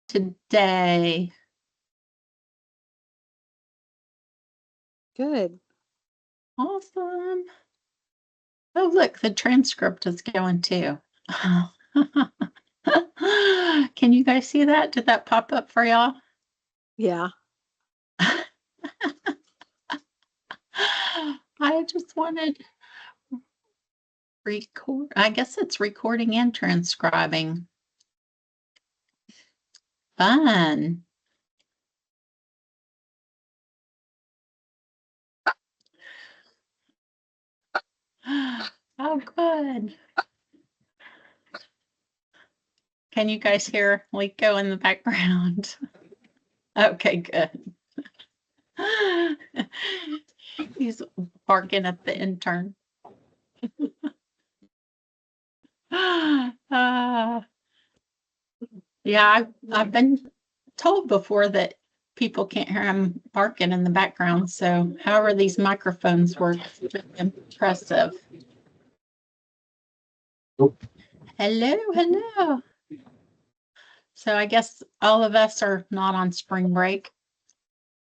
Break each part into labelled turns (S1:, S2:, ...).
S1: today?
S2: Good.
S1: Awesome. Oh, look, the transcript is going too. Can you guys see that? Did that pop up for y'all?
S2: Yeah.
S1: I just wanted record. I guess it's recording and transcribing. Fun. Oh, good. Can you guys hear Lico in the background? Okay, good. He's barking at the intern. Yeah, I've been told before that people can't hear him barking in the background. So however these microphones work, it's really impressive. Hello, hello. So I guess all of us are not on spring break.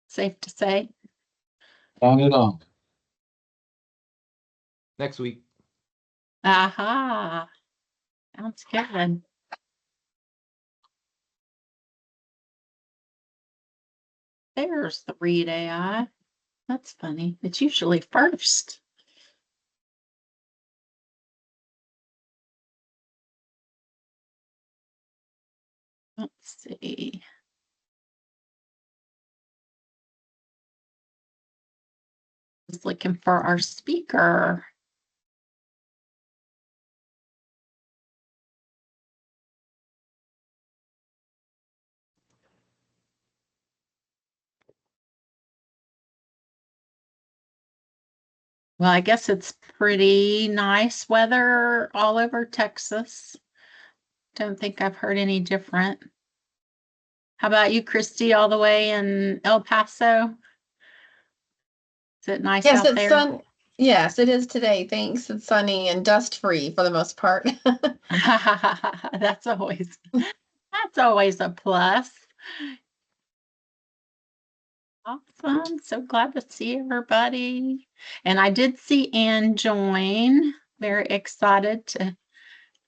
S1: Safe to say.
S3: Not at all.
S4: Next week.
S1: Aha. Sounds good. There's the Read AI. That's funny. It's usually first. Let's see. Just looking for our speaker. Well, I guess it's pretty nice weather all over Texas. Don't think I've heard any different. How about you, Christy, all the way in El Paso? Is it nice
S5: Yes,
S1: out
S5: it's
S1: there?
S5: Yes, it is today. Thanks. It's sunny and dust free for the most part.
S1: That's always a plus. Awesome. So glad to see everybody. And I did see Anne join. Very excited to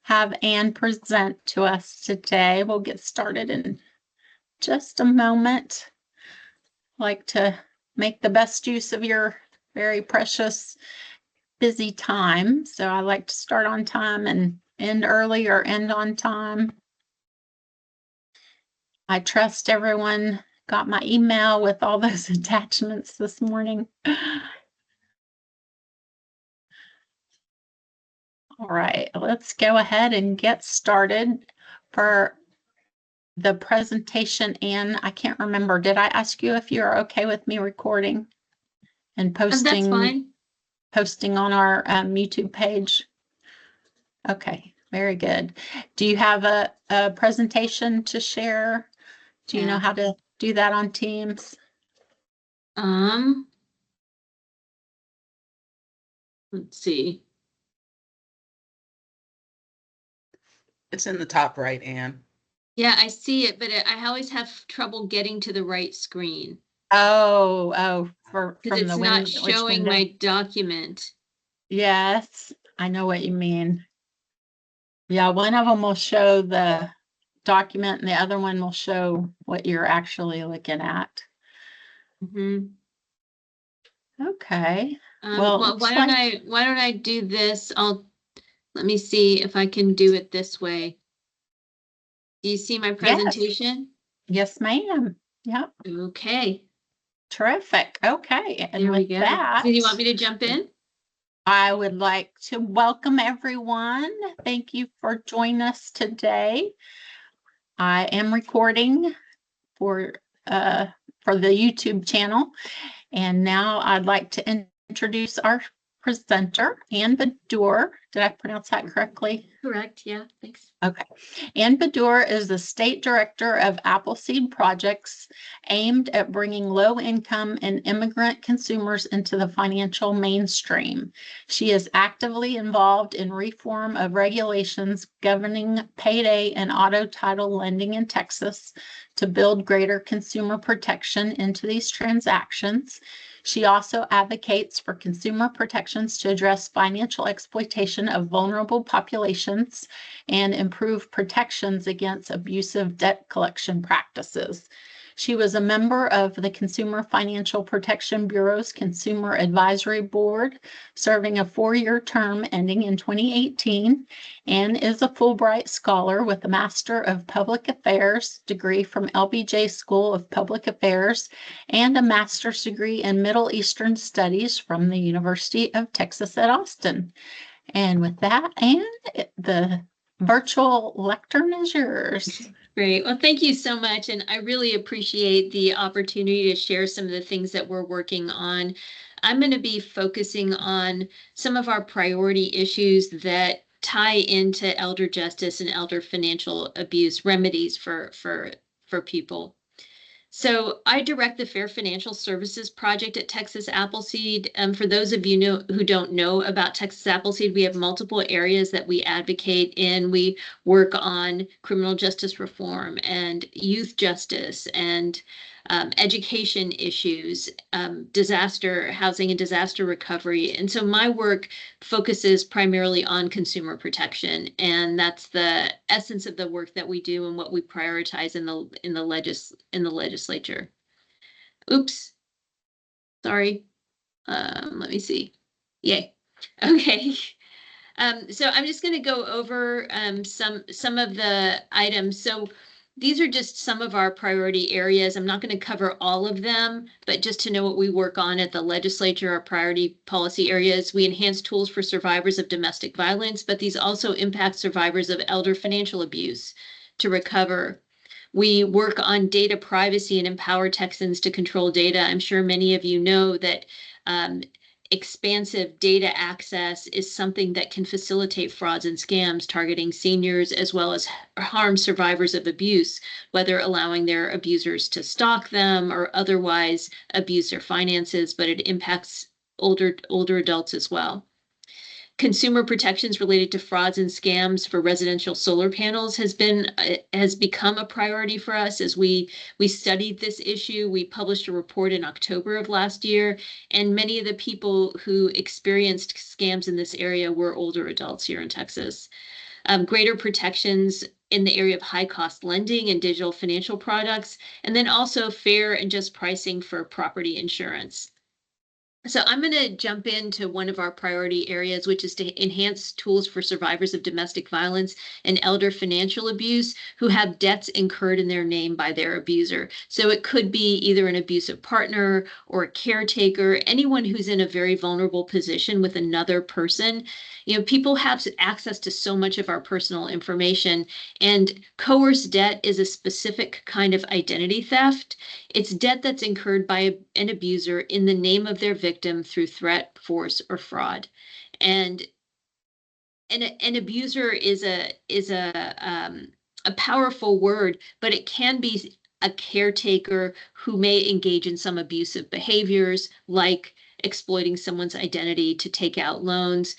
S1: have Anne present to us today. We'll get started in just a moment. Like to make the best use of your very precious busy time. So I like to start on time and end early or end on time. I trust everyone got my email with all those attachments this morning. All right, let's go ahead and get started for the presentation. And I can't remember, did I ask you if you're okay with me recording and posting?
S6: That's fine.
S1: Posting on our YouTube page? Okay, very good. Do you have a presentation to share? Do you know how to do that on Teams?
S6: Let's see.
S7: It's in the top right, Anne.
S6: Yeah, I see it, but I always have trouble getting to the right screen.
S1: Oh, from
S6: it's
S1: the
S6: not showing my document.
S1: Yes, I know what you mean. Yeah, one of them will show the document and the other one will show what you're actually looking at.
S6: Mm-hmm.
S1: Okay.
S6: Well, why don't I do this? Let me see if I can do it this way. Do you see my presentation?
S1: Yes, ma'am. Yep.
S6: Okay.
S1: Terrific. Okay. And
S6: there we
S1: with
S6: go.
S1: that,
S6: Do you want me to jump in?
S1: I would like to welcome everyone. Thank you for joining us today. I am recording for the YouTube channel. And now I'd like to introduce our presenter, Ann Baddour. Did I pronounce that correctly?
S6: Correct, yeah, thanks.
S1: Okay. Ann Baddour is the State Director of Appleseed Projects, aimed at bringing low-income and immigrant consumers into the financial mainstream. She is actively involved in reform of regulations governing payday and auto title lending in Texas to build greater consumer protection into these transactions. She also advocates for consumer protections to address financial exploitation of vulnerable populations and improve protections against abusive debt collection practices. She was a member of the Consumer Financial Protection Bureau's Consumer Advisory Board, serving a 4-year term ending in 2018, and is a Fulbright Scholar with a Master of Public Affairs degree from LBJ School of Public Affairs and a master's degree in Middle Eastern Studies from the University of Texas at Austin. And with that, Anne, the virtual lectern is yours.
S6: Great. Well, thank you so much. And I really appreciate the opportunity to share some of the things that we're working on. I'm going to be focusing on some of our priority issues that tie into elder justice and elder financial abuse remedies for people. So I direct the Fair Financial Services Project at Texas Appleseed. For those of you who don't know about Texas Appleseed, we have multiple areas that we advocate in. We work on criminal justice reform and youth justice and education issues, disaster housing and disaster recovery. And so my work focuses primarily on consumer protection, and that's the essence of the work that we do and what we prioritize in the legislature. Oops, sorry. Let me see. Yay. Okay. So I'm just going to go over some of the items. So these are just some of our priority areas. I'm not going to cover all of them, but just to know what we work on at the legislature, our priority policy areas. We enhance tools for survivors of domestic violence, but these also impact survivors of elder financial abuse to recover. We work on data privacy and empower Texans to control data. I'm sure many of you know that expansive data access is something that can facilitate frauds and scams targeting seniors as well as harm survivors of abuse, whether allowing their abusers to stalk them or otherwise abuse their finances, but it impacts older adults as well. Consumer protections related to frauds and scams for residential solar panels has become a priority for us as we studied this issue. We published a report in October of last year, and many of the people who experienced scams in this area were older adults here in Texas. Greater protections in the area of high-cost lending and digital financial products, and then also fair and just pricing for property insurance. So I'm going to jump into one of our priority areas, which is to enhance tools for survivors of domestic violence and elder financial abuse who have debts incurred in their name by their abuser. So it could be either an abusive partner or a caretaker, anyone who's in a very vulnerable position with another person. You know, people have access to so much of our personal information, and coerced debt is a specific kind of identity theft. It's debt that's incurred by an abuser in the name of their victim through threat, force, or fraud. And an abuser is a powerful word, but it can be a caretaker who may engage in some abusive behaviors, like exploiting someone's identity to take out loans.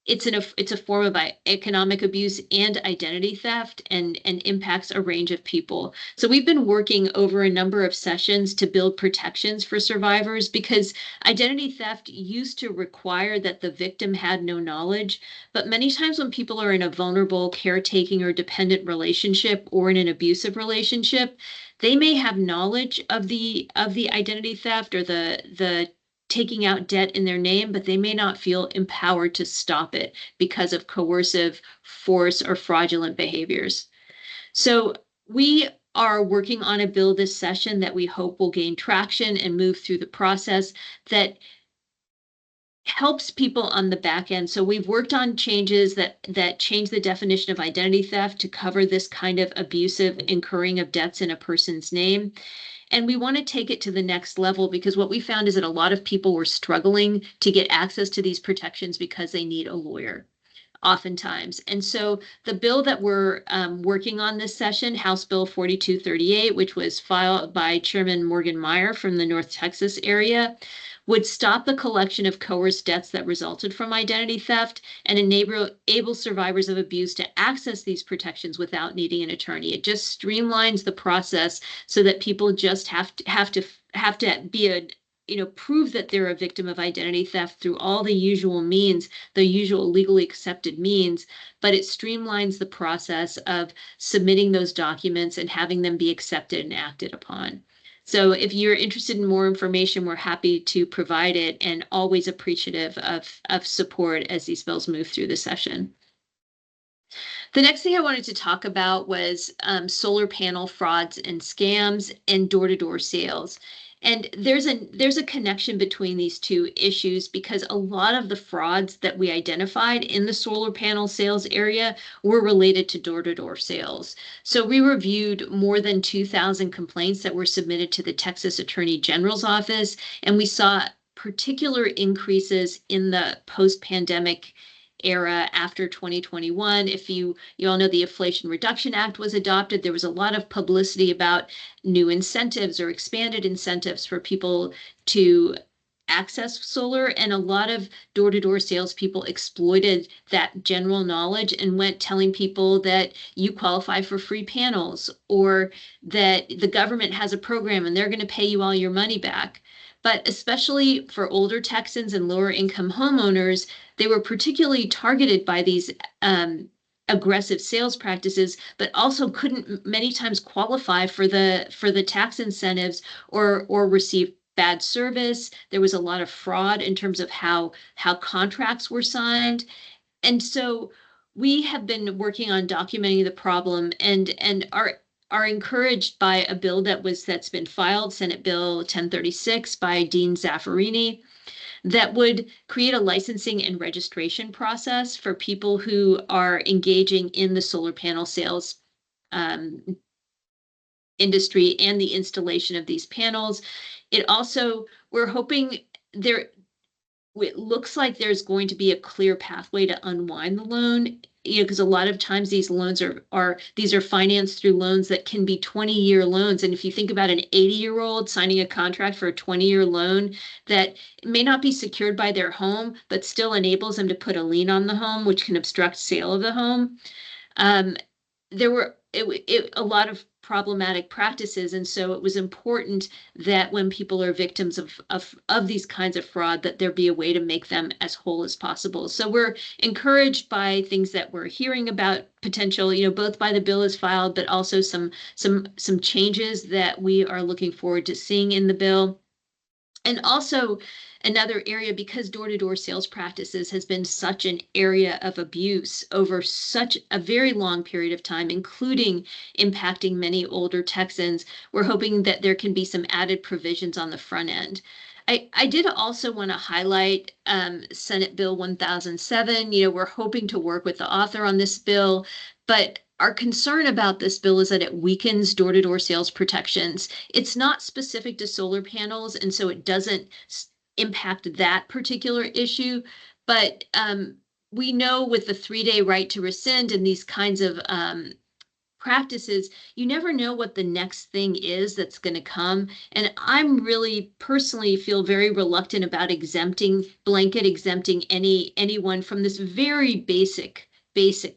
S6: It's a form of economic abuse and identity theft and impacts a range of people. So we've been working over a number of sessions to build protections for survivors because identity theft used to require that the victim had no knowledge. But many times when people are in a vulnerable caretaking or dependent relationship or in an abusive relationship, they may have knowledge of the identity theft or the taking out debt in their name, but they may not feel empowered to stop it because of coercive, force, or fraudulent behaviors. So we are working on a bill this session that we hope will gain traction and move through the process that helps people on the back end. So we've worked on changes that change the definition of identity theft to cover this kind of abusive incurring of debts in a person's name. And we want to take it to the next level because what we found is that a lot of people were struggling to get access to these protections because they need a lawyer oftentimes. And so the bill that we're working on this session, House Bill 4238, which was filed by Chairman Morgan Meyer from the North Texas area, would stop the collection of coerced debts that resulted from identity theft and enable survivors of abuse to access these protections without needing an attorney. It just streamlines the process so that people just have to be prove that they're a victim of identity theft through all the usual means, the usual legally accepted means, but it streamlines the process of submitting those documents and having them be accepted and acted upon. So if you're interested in more information, we're happy to provide it and always appreciative of support as these bills move through the session. The next thing I wanted to talk about was solar panel frauds and scams and door-to-door sales. And there's a connection between these two issues because a lot of the frauds that we identified in the solar panel sales area were related to door-to-door sales. So we reviewed more than 2,000 complaints that were submitted to the Texas Attorney General's office, and we saw particular increases in the post-pandemic era after 2021. If you all know, the Inflation Reduction Act was adopted. There was a lot of publicity about new incentives or expanded incentives for people to access solar, and a lot of door-to-door salespeople exploited that general knowledge and went telling people that you qualify for free panels or that the government has a program and they're going to pay you all your money back. But especially for older Texans and lower income homeowners, they were particularly targeted by these aggressive sales practices, but also couldn't many times qualify for the tax incentives or receive bad service. There was a lot of fraud in terms of how contracts were signed. And so we have been working on documenting the problem and are encouraged by a bill that's been filed, Senate Bill 1036 by Dean Zaffarini, that would create a licensing and registration process for people who are engaging in the solar panel sales industry and the installation of these panels. We're hoping it looks like there's going to be a clear pathway to unwind the loan, because a lot of times these loans are financed through loans that can be 20-year loans. And if you think about an 80-year-old signing a contract for a 20-year loan that may not be secured by their home, but still enables them to put a lien on the home, which can obstruct sale of the home. There were a lot of problematic practices, and so it was important that when people are victims of these kinds of fraud, that there be a way to make them as whole as possible. So we're encouraged by things that we're hearing about potential, both by the bill as filed, but also some changes that we are looking forward to seeing in the bill. And also another area, because door-to-door sales practices has been such an area of abuse over such a very long period of time, including impacting many older Texans, we're hoping that there can be some added provisions on the front end. I did also want to highlight Senate Bill 1007. We're hoping to work with the author on this bill, but our concern about this bill is that it weakens door-to-door sales protections. It's not specific to solar panels, and so it doesn't impact that particular issue. But we know with the 3-day right to rescind and these kinds of practices, you never know what the next thing is that's going to come. And I'm really personally feel very reluctant about blanket exempting anyone from this very basic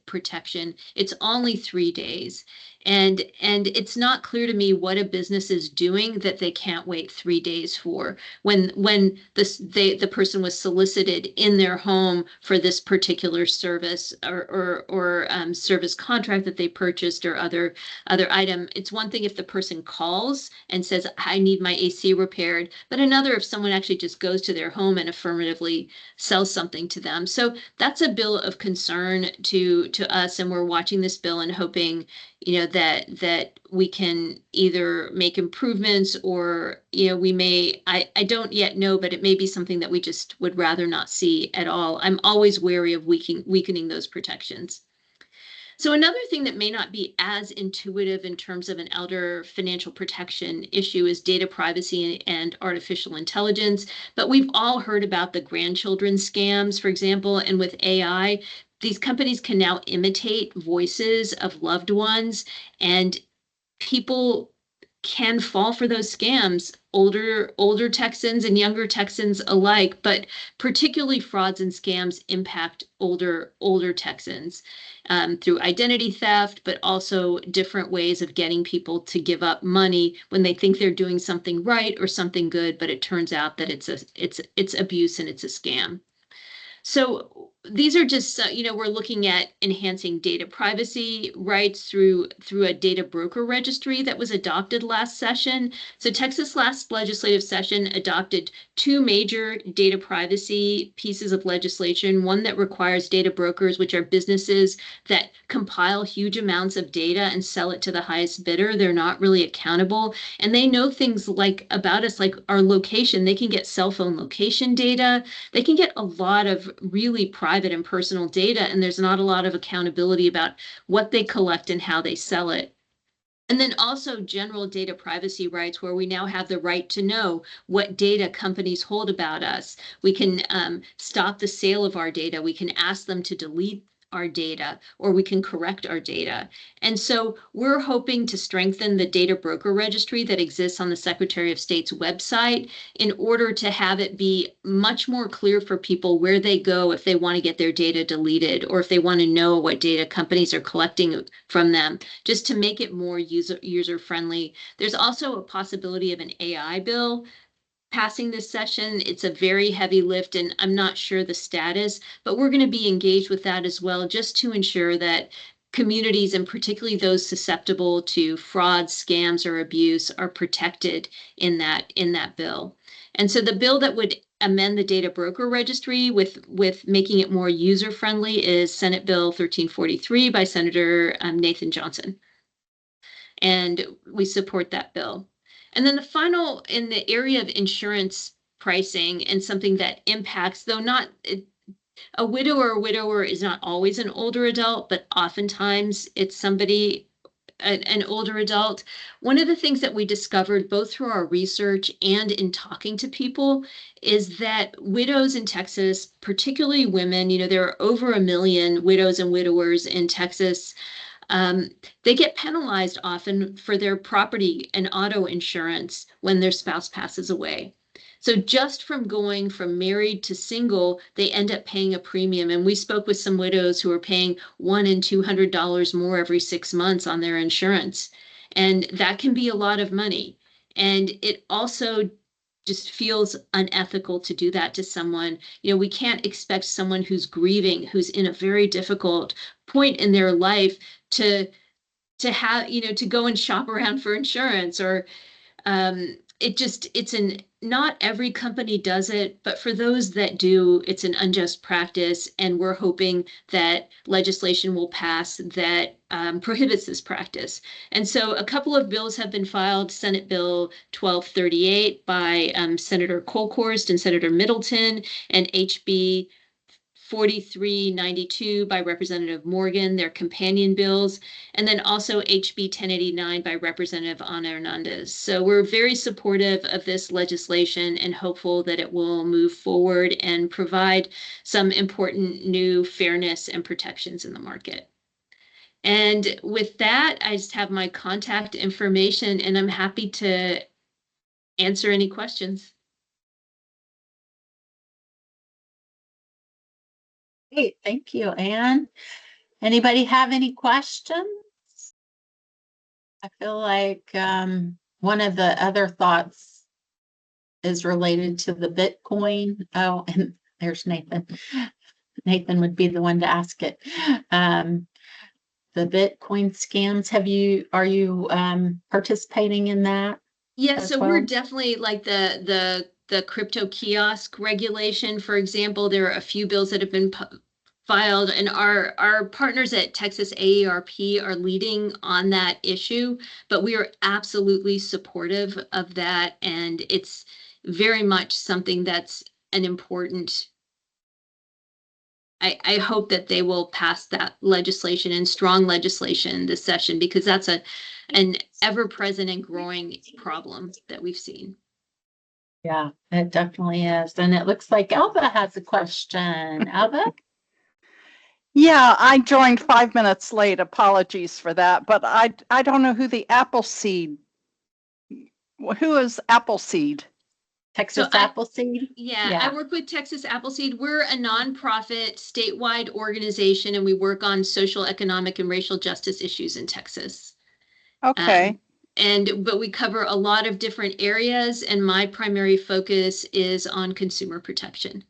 S6: protection. It's only 3 days. And it's not clear to me what a business is doing that they can't wait 3 days for when the person was solicited in their home for this particular service or service contract that they purchased or other item. It's one thing if the person calls and says, I need my AC repaired, but another if someone actually just goes to their home and affirmatively sells something to them. So that's a bill of concern to us, and we're watching this bill and hoping that we can either make improvements or, we may, I don't yet know, but it may be something that we just would rather not see at all. I'm always wary of weakening those protections. So another thing that may not be as intuitive in terms of an elder financial protection issue is data privacy and artificial intelligence. But we've all heard about the grandchildren scams, for example, and with AI, these companies can now imitate voices of loved ones, and people can fall for those scams, older Texans and younger Texans alike, but particularly frauds and scams impact older Texans through identity theft, but also different ways of getting people to give up money when they think they're doing something right or something good, but it turns out that it's abuse and it's a scam. So these are just, we're looking at enhancing data privacy rights through a data broker registry that was adopted last session. So Texas last legislative session adopted two major data privacy pieces of legislation, one that requires data brokers, which are businesses that compile huge amounts of data and sell it to the highest bidder. They're not really accountable, and they know things like about us, like our location. They can get cell phone location data. They can get a lot of really private and personal data, and there's not a lot of accountability about what they collect and how they sell it. And then also general data privacy rights, where we now have the right to know what data companies hold about us. We can stop the sale of our data. We can ask them to delete our data, or we can correct our data. And so we're hoping to strengthen the data broker registry that exists on the Secretary of State's website in order to have it be much more clear for people where they go if they want to get their data deleted, or if they want to know what data companies are collecting from them, just to make it more user friendly. There's also a possibility of an AI bill passing this session. It's a very heavy lift, and I'm not sure the status, but we're going to be engaged with that as well, just to ensure that communities, and particularly those susceptible to fraud, scams, or abuse, are protected in that bill. And so the bill that would amend the data broker registry with making it more user friendly is Senate Bill 1343 by Senator Nathan Johnson. And we support that bill. And then the final, in the area of insurance pricing, and something that impacts, though not a widow or a widower is not always an older adult, but oftentimes it's somebody, an older adult. One of the things that we discovered both through our research and in talking to people is that widows in Texas, particularly women, there are over 1 million widows and widowers in Texas. They get penalized often for their property and auto insurance when their spouse passes away. So just from going from married to single, they end up paying a premium. And we spoke with some widows who are paying $100 and $200 more every 6 months on their insurance. And that can be a lot of money. And it also just feels unethical to do that to someone. We can't expect someone who's grieving, who's in a very difficult point in their life, to have, to go and shop around for insurance, or not every company does it, but for those that do, it's an unjust practice. And we're hoping that legislation will pass that prohibits this practice. And so a couple of bills have been filed. Senate Bill 1238 by Senator Coerced and Senator Middleton, and HB 4392 by Representative Morgan, their companion bills, and then also HB 1089 by Representative Ana Hernandez. So we're very supportive of this legislation and hopeful that it will move forward and provide some important new fairness and protections in the market. And with that, I just have my contact information, and I'm happy to answer any questions.
S1: Great, thank you, Anne. Anybody have any questions? I feel like one of the other thoughts is related to the Bitcoin. Oh, and there's Nathan. Nathan would be the one to ask it. The Bitcoin scams. Are you participating in that?
S6: Yeah, so
S1: well?
S6: We're definitely like the crypto kiosk regulation, for example. There are a few bills that have been filed, and our partners at Texas AERP are leading on that issue, but we are absolutely supportive of that, and it's very much something that's an important. I hope that they will pass that legislation and strong legislation this session, because that's an ever-present and growing problem that we've seen.
S1: Yeah, it definitely is. And it looks like Elva has a question. Elva?
S2: Yeah, I joined 5 minutes late. Apologies for that. But I don't know who the Appleseed. Who is Appleseed?
S1: Texas
S6: So
S1: Appleseed?
S6: Yeah,
S1: Yeah.
S6: I work with Texas Appleseed. We're a nonprofit statewide organization, and we work on social, economic, and racial justice issues in Texas.
S2: Okay.
S6: But we cover a lot of different areas, and my primary focus is on consumer protection.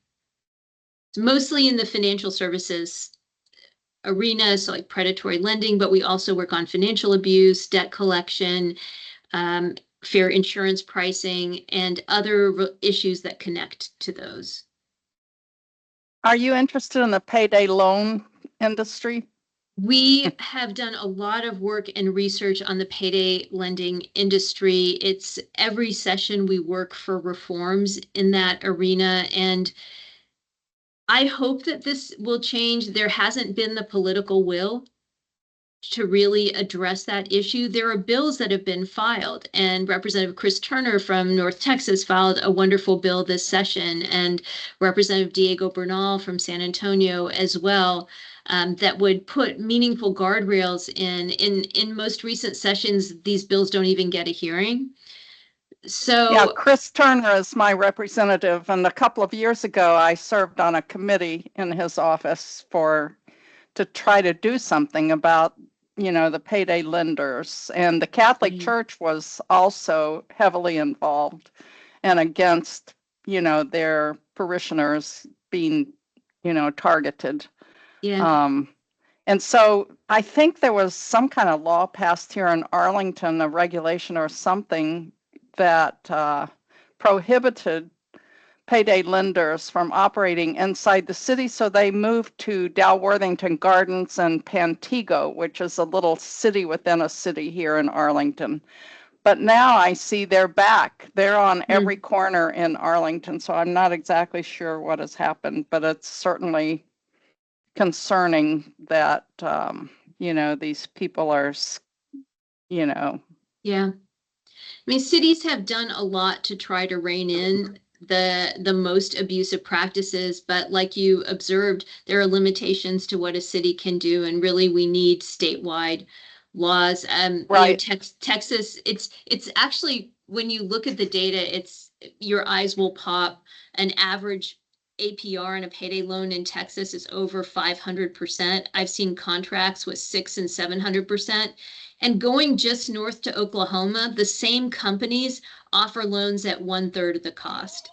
S6: It's mostly in the financial services arena, so like predatory lending, but we also work on financial abuse, debt collection, fair insurance pricing, and other issues that connect to those.
S2: Are you interested in the payday loan industry?
S6: We have done a lot of work and research on the payday lending industry. It's every session we work for reforms in that arena, and I hope that this will change. There hasn't been the political will to really address that issue. There are bills that have been filed, and Representative Chris Turner from North Texas filed a wonderful bill this session, and Representative Diego Bernal from San Antonio as well, that would put meaningful guardrails in most recent sessions. These bills don't even get a hearing. So
S2: Yeah, Chris Turner is my representative, and a couple of years ago, I served on a committee in his office to try to do something about, the payday lenders. And the Catholic Church was also heavily involved and against, their parishioners being, targeted.
S6: yeah.
S2: And so I think there was some kind of law passed here in Arlington, a regulation or something that prohibited payday lenders from operating inside the city. So they moved to Dalworthington Gardens and Pantego, which is a little city within a city here in Arlington. But now I see they're back. They're on every corner in Arlington. So I'm not exactly sure what has happened, but it's certainly concerning that, these people are,
S6: Yeah. I mean, cities have done a lot to try to rein in the most abusive practices, but like you observed, there are limitations to what a city can do, and really we need statewide laws.
S2: Right.
S6: Texas, it's actually, when you look at the data, your eyes will pop. An average APR in a payday loan in Texas is over 500%. I've seen contracts with 600% and 700%. And going just north to Oklahoma, the same companies offer loans at 1/3 of the cost.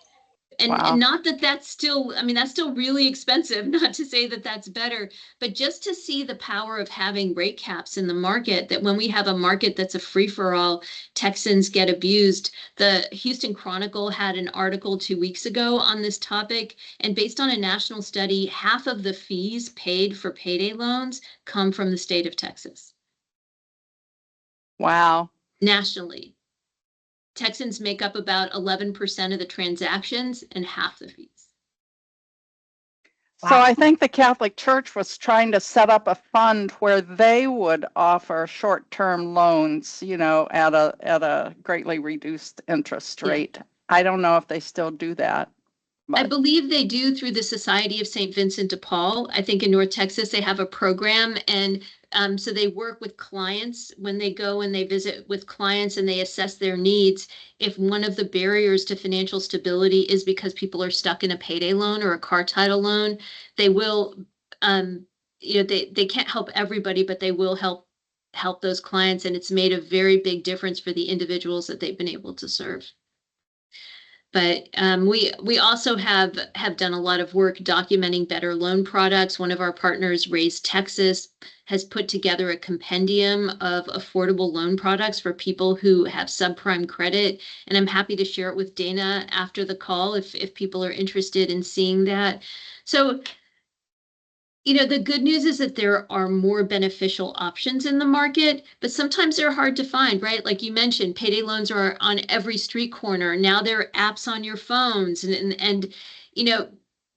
S6: And,
S2: Wow.
S6: and not that that's still, I mean, that's still really expensive, not to say that that's better, but just to see the power of having rate caps in the market, that when we have a market that's a free-for-all, Texans get abused. The Houston Chronicle had an article 2 weeks ago on this topic, and based on a national study, half of the fees paid for payday loans come from the state of Texas.
S2: Wow.
S6: Nationally, Texans make up about 11% of the transactions and half the fees.
S2: So I think the Catholic Church was trying to set up a fund where they would offer short-term loans, at a greatly reduced interest rate. I don't know if they still do that.
S6: I believe they do through the Society of St. Vincent de Paul. I think in North Texas they have a program, and so they work with clients when they go and they visit with clients and they assess their needs. If one of the barriers to financial stability is because people are stuck in a payday loan or a car title loan, they will, they can't help everybody, but they will help those clients, and it's made a very big difference for the individuals that they've been able to serve. But we also have done a lot of work documenting better loan products. One of our partners, Raise Texas, has put together a compendium of affordable loan products for people who have subprime credit. And I'm happy to share it with Dana after the call if people are interested in seeing that. So You know, the good news is that there are more beneficial options in the market, but sometimes they're hard to find, right? Like you mentioned, payday loans are on every street corner. Now there are apps on your phones and you know,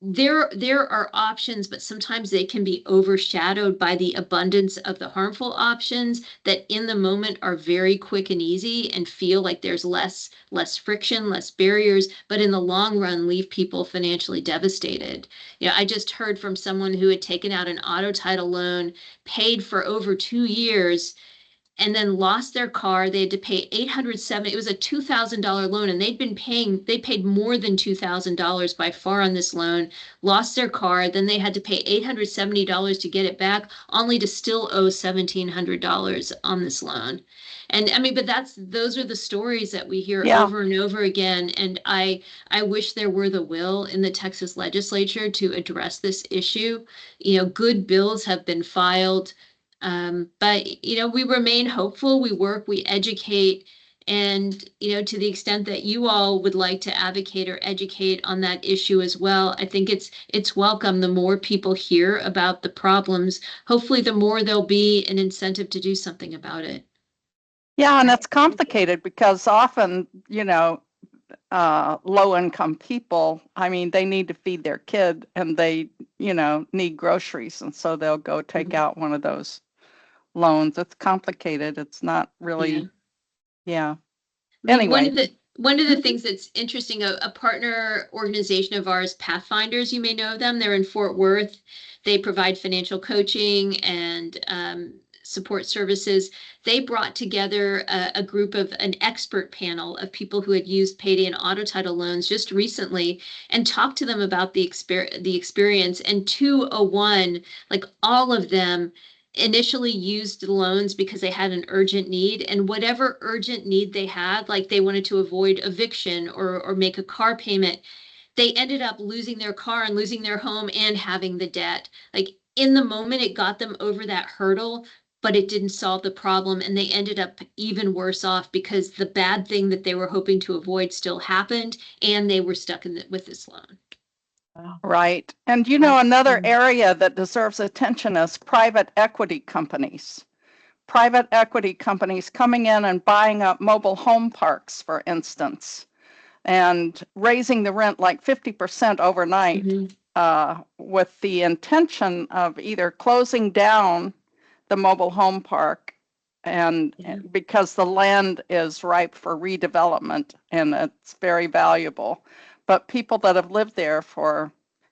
S6: there are options, but sometimes they can be overshadowed by the abundance of the harmful options that in the moment are very quick and easy and feel like there's less friction, less barriers, but in the long run leave people financially devastated. You know, I just heard from someone who had taken out an auto title loan, paid for over 2 years, and then lost their car. They had to pay $870. It was a $2,000 loan, and they paid more than $2,000 by far on this loan, lost their car. Then they had to pay $870 to get it back, only to still owe $1,700 on this loan. And I mean, but those are the stories that we hear
S2: Yeah.
S6: over and over again. And I wish there were the will in the Texas legislature to address this issue. You know, good bills have been filed. But, you know, we remain hopeful, we work, we educate, and, you know, to the extent that you all would like to advocate or educate on that issue as well, I think it's welcome. The more people hear about the problems, hopefully the more there'll be an incentive to do something about it.
S2: Yeah, and it's complicated because often, you know, low income people, I mean, they need to feed their kid and they, you know, need groceries. And so they'll go take out one of those loans. It's complicated. It's not really, yeah.
S6: I mean,
S2: Anyway.
S6: one of the things that's interesting, a partner organization of ours, Pathfinders, you may know them. They're in Fort Worth. They provide financial coaching and support services. They brought together a group of an expert panel of people who had used payday and auto title loans just recently and talked to them about the experience. And 201, like all of them, initially used the loans because they had an urgent need, and whatever urgent need they had, like they wanted to avoid eviction or make a car payment, they ended up losing their car and losing their home and having the debt. Like in the moment, it got them over that hurdle, but it didn't solve the problem. And they ended up even worse off because the bad thing that they were hoping to avoid still happened and they were stuck with this loan.
S2: Right. And you know, another area that deserves attention is private equity companies. Private equity companies coming in and buying up mobile home parks, for instance, and raising the rent like 50% overnight with the intention of either closing down the mobile home park and because the land is ripe for redevelopment and it's very valuable. But people that have lived there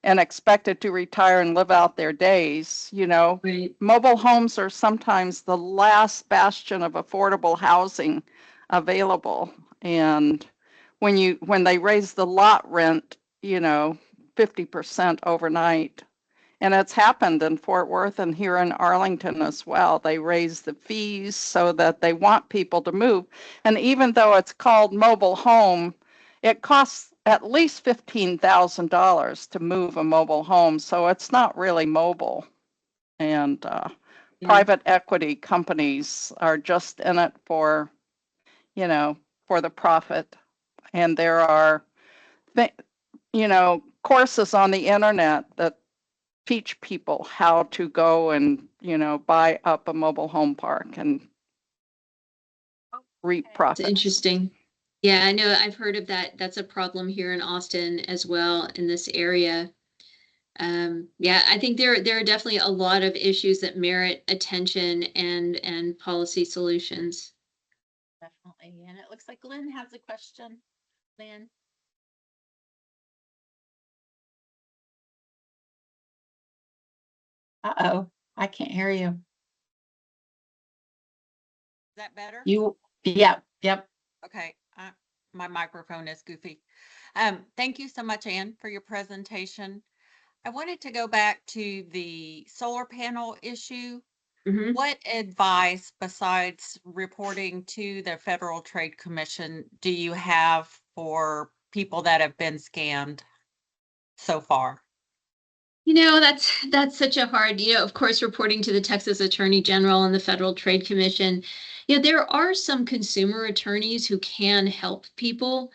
S2: and expected to retire and live out their days, you know, mobile homes are sometimes the last bastion of affordable housing available. And when they raise the lot rent, you know, 50% overnight, and it's happened in Fort Worth and here in Arlington as well. They raise the fees so that they want people to move. And even though it's called mobile home, it costs at least $15,000 to move a mobile home. So it's not really mobile. And private equity companies are just in it for, you know, for the profit. And there are, you know, courses on the internet that teach people how to go and, you know, buy up a mobile home park and reap profits.
S6: It's interesting. Yeah, I know. I've heard of that. That's a problem here in Austin as well, in this area. Yeah, I think there are definitely a lot of issues that merit attention and policy solutions.
S1: Definitely. And it looks like Lynn has a question. Lynn. Uh-oh, I can't hear you.
S4: Is that better?
S1: Yep.
S4: Okay, my microphone is goofy. Thank you so much, Ann, for your presentation. I wanted to go back to the solar panel issue. What advice, besides reporting to the Federal Trade Commission, do you have for people that have been scammed so far?
S6: You know, that's such a hard, you know, of course, reporting to the Texas Attorney General and the Federal Trade Commission. You know, there are some consumer attorneys who can help people.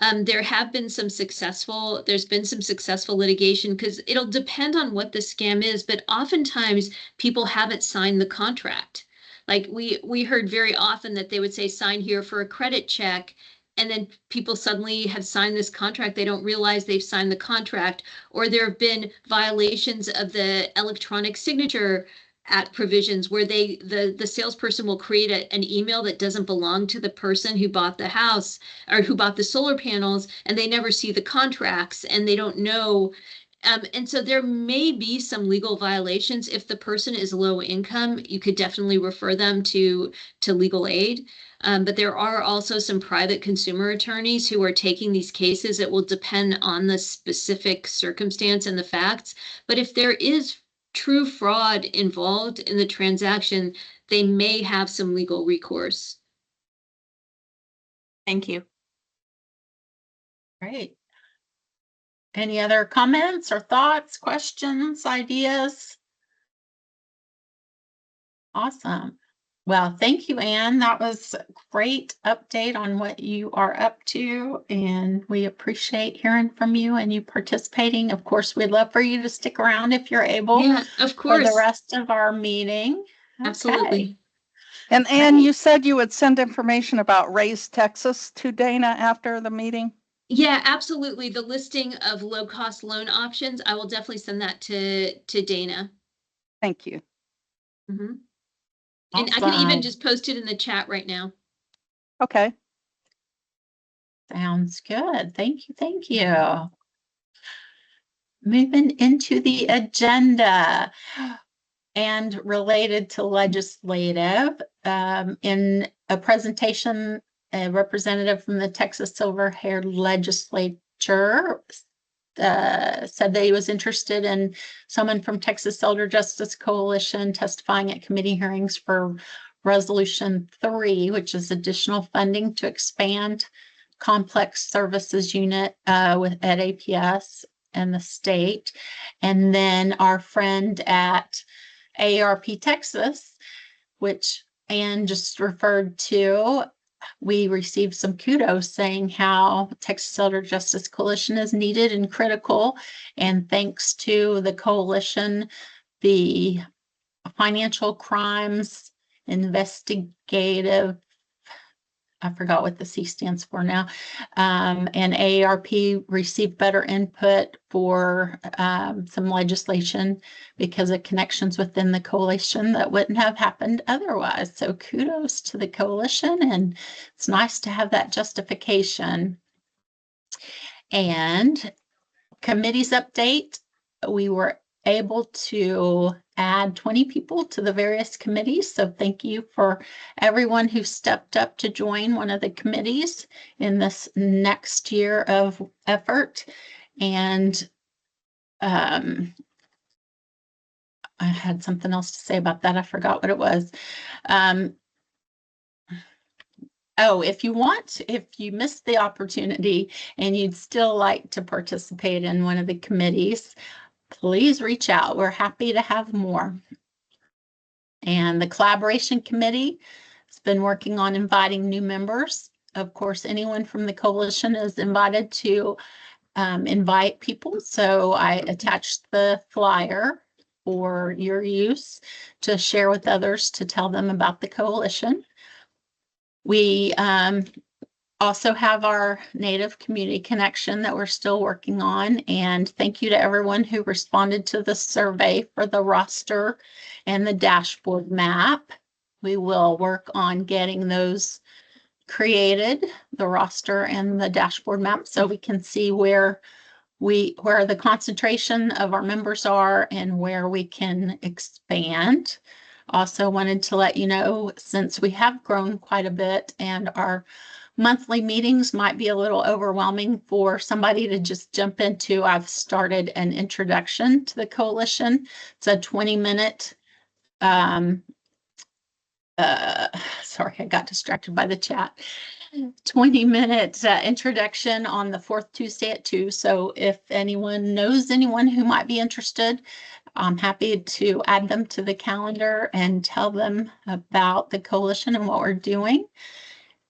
S6: There's been some successful litigation because it'll depend on what the scam is, but oftentimes people haven't signed the contract. Like we heard very often that they would say, sign here for a credit check. And then people suddenly have signed this contract. They don't realize they've signed the contract, or there have been violations of the electronic signature at provisions where the salesperson will create an email that doesn't belong to the person who bought the house or who bought the solar panels, and they never see the contracts and they don't know. And so there may be some legal violations. If the person is low income, you could definitely refer them to legal aid. But there are also some private consumer attorneys who are taking these cases. It will depend on the specific circumstance and the facts. But if there is true fraud involved in the transaction, they may have some legal recourse.
S4: Thank you.
S1: Great. Any other comments or thoughts, questions, ideas? Awesome. Well, thank you, Anne. That was a great update on what you are up to, and we appreciate hearing from you and you participating. Of course, we'd love for you to stick around if you're able
S6: Yeah, of
S1: for
S6: course.
S1: the rest of our meeting.
S6: Absolutely.
S1: Okay.
S2: And Anne,
S1: Great.
S2: you said you would send information about Raise Texas to Dana after the meeting?
S6: Yeah, absolutely. The listing of low-cost loan options, I will definitely send that to Dana.
S2: Thank you.
S6: Mm-hmm. And I can even
S1: Awesome.
S6: just post it in the chat right now.
S2: Okay.
S1: Sounds good. Thank you. Thank you. Moving into the agenda and related to legislative, in a presentation, a representative from the Texas Silver-Haired Legislature said that he was interested in someone from Texas Elder Justice Coalition testifying at committee hearings for Resolution 3, which is additional funding to expand complex services unit at APRs and the state. And then our friend at AARP Texas, which Anne just referred to, we received some kudos saying how Texas Elder Justice Coalition is needed and critical. And thanks to the coalition, the financial crimes investigative, I forgot what the C stands for now, and AARP received better input for some legislation because of connections within the coalition that wouldn't have happened otherwise. So kudos to the coalition, and it's nice to have that justification. And committees update, we were able to add 20 people to the various committees. So thank you for everyone who stepped up to join one of the committees in this next year of effort. And I had something else to say about that. I forgot what it was. Oh, if you missed the opportunity and you'd still like to participate in one of the committees, please reach out. We're happy to have more. And the collaboration committee has been working on inviting new members. Of course, anyone from the coalition is invited to invite people. So I attached the flyer for your use to share with others to tell them about the coalition. We also have our Native Community Connection that we're still working on. And thank you to everyone who responded to the survey for the roster and the dashboard map. We will work on getting those created, the roster and the dashboard map, so we can see where the concentration of our members are and where we can expand. Also wanted to let you know, since we have grown quite a bit and our monthly meetings might be a little overwhelming for somebody to just jump into, I've started an introduction to the coalition. It's a 20-minute, sorry, I got distracted by the chat. 20-minute introduction on the fourth Tuesday at 2. So if anyone knows anyone who might be interested, I'm happy to add them to the calendar and tell them about the coalition and what we're doing.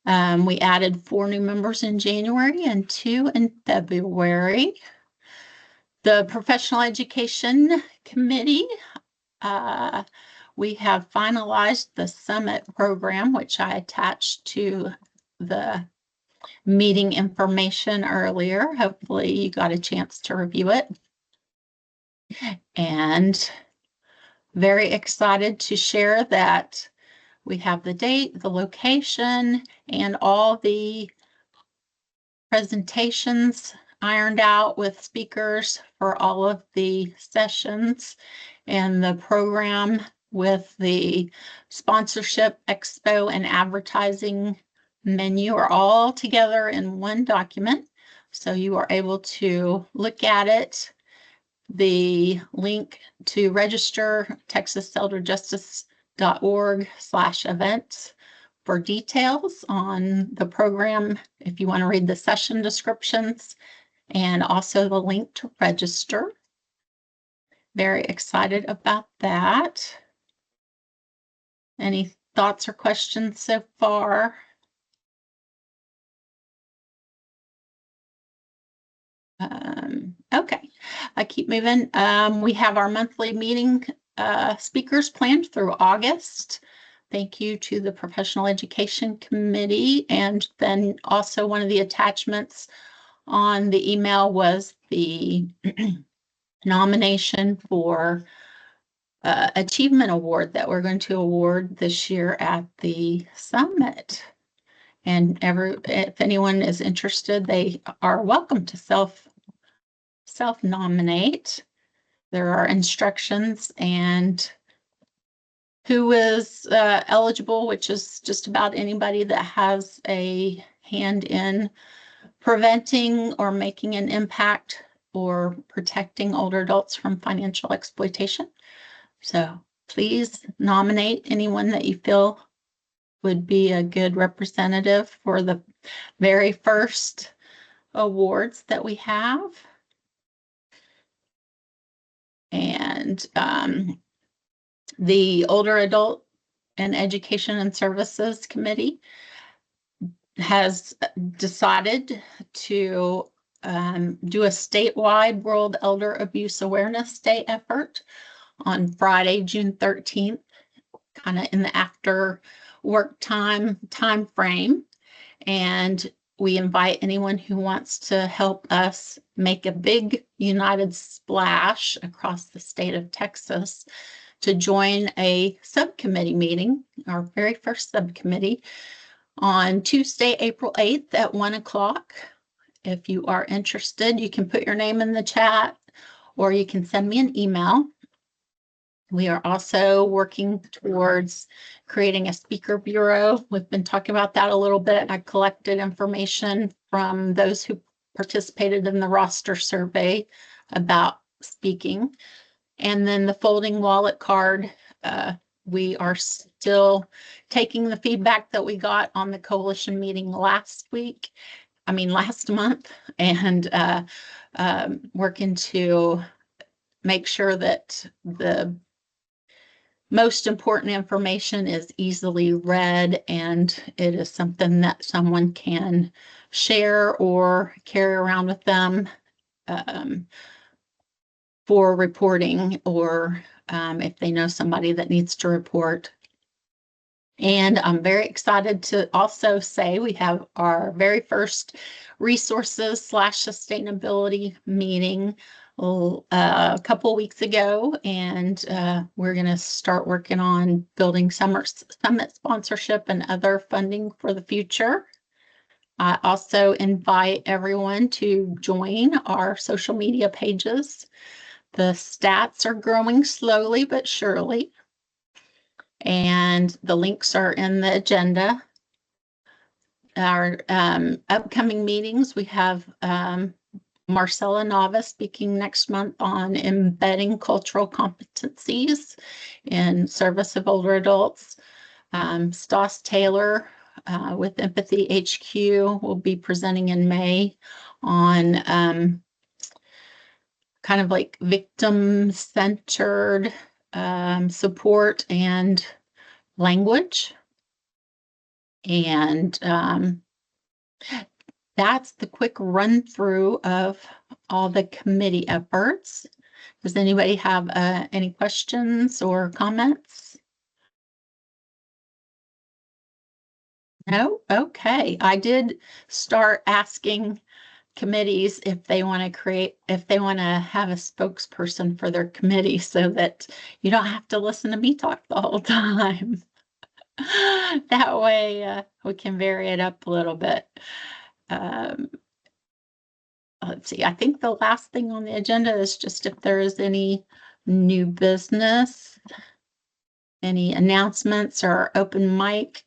S1: We added 4 new members in January and 2 in February. The Professional Education Committee, we have finalized the summit program, which I attached to the meeting information earlier. Hopefully you got a chance to review it. And very excited to share that we have the date, the location, and all the presentations ironed out with speakers for all of the sessions, and the program with the sponsorship, expo, and advertising menu are all together in one document. So you are able to look at it. The link to register, texaselderjustice.org/events for details on the program if you want to read the session descriptions, and also the link to register. Very excited about that. Any thoughts or questions so far? Okay, I keep moving. We have our monthly meeting speakers planned through August. Thank you to the Professional Education Committee. And then also one of the attachments on the email was the nomination for Achievement Award that we're going to award this year at the summit. And if anyone is interested, they are welcome to self-nominate. There are instructions and who is eligible, which is just about anybody that has a hand in preventing or making an impact or protecting older adults from financial exploitation. So please nominate anyone that you feel would be a good representative for the very first awards that we have. And the Older Adult and Education and Services Committee has decided to do a statewide World Elder Abuse Awareness Day effort on Friday, June 13th, kind of in the after work time frame. And we invite anyone who wants to help us make a big united splash across the state of Texas to join a subcommittee meeting, our very first subcommittee, on Tuesday, April 8th at 1 o'clock. If you are interested, you can put your name in the chat or you can send me an email. We are also working towards creating a speaker bureau. We've been talking about that a little bit. I collected information from those who participated in the roster survey about speaking. And then the folding wallet card, we are still taking the feedback that we got on the coalition meeting last month, and working to make sure that the most important information is easily read and it is something that someone can share or carry around with them for reporting, or if they know somebody that needs to report. And I'm very excited to also say we have our very first resources/sustainability meeting a couple weeks ago, and we're going to start working on building summit sponsorship and other funding for the future. I also invite everyone to join our social media pages. The stats are growing slowly but surely, and the links are in the agenda. Our upcoming meetings, we have Marcella Nava speaking next month on embedding cultural competencies in service of older adults. Stoss Taylor with Empathy HQ will be presenting in May on kind of like victim-centered support and language. And that's the quick run through of all the committee efforts. Does anybody have any questions or comments? No? Okay. I did start asking committees if they want to have a spokesperson for their committee so that you don't have to listen to me talk the whole time. That way we can vary it up a little bit. Let's see, I think the last thing on the agenda is just if there is any new business, any announcements or open mic.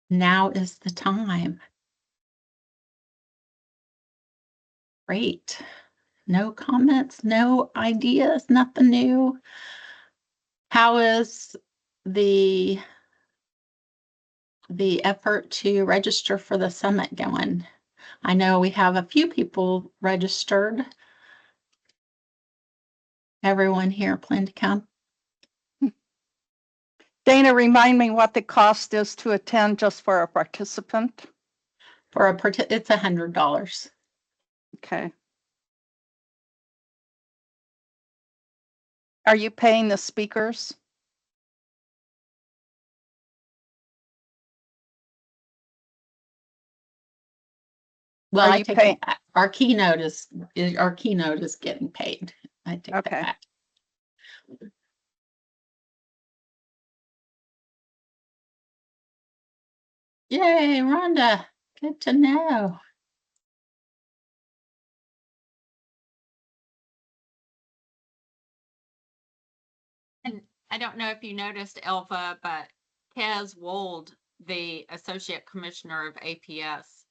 S1: Now is the time. Great. No comments, no ideas, nothing new. How is the effort to register for the summit going? I know we have a few people registered. Everyone here plan to come?
S2: Dana, remind me what the cost is to attend just for a participant?
S1: It's $100.
S2: Okay. Are you paying the speakers?
S1: Well,
S2: Are
S1: I
S2: you
S1: take
S2: paying-
S1: that back. Our keynote is getting paid. I take that
S2: Okay.
S1: back. Yay, Rhonda. Good to know.
S4: And I don't know if you noticed, Elva, but Kez Wold, the Associate Commissioner of APS,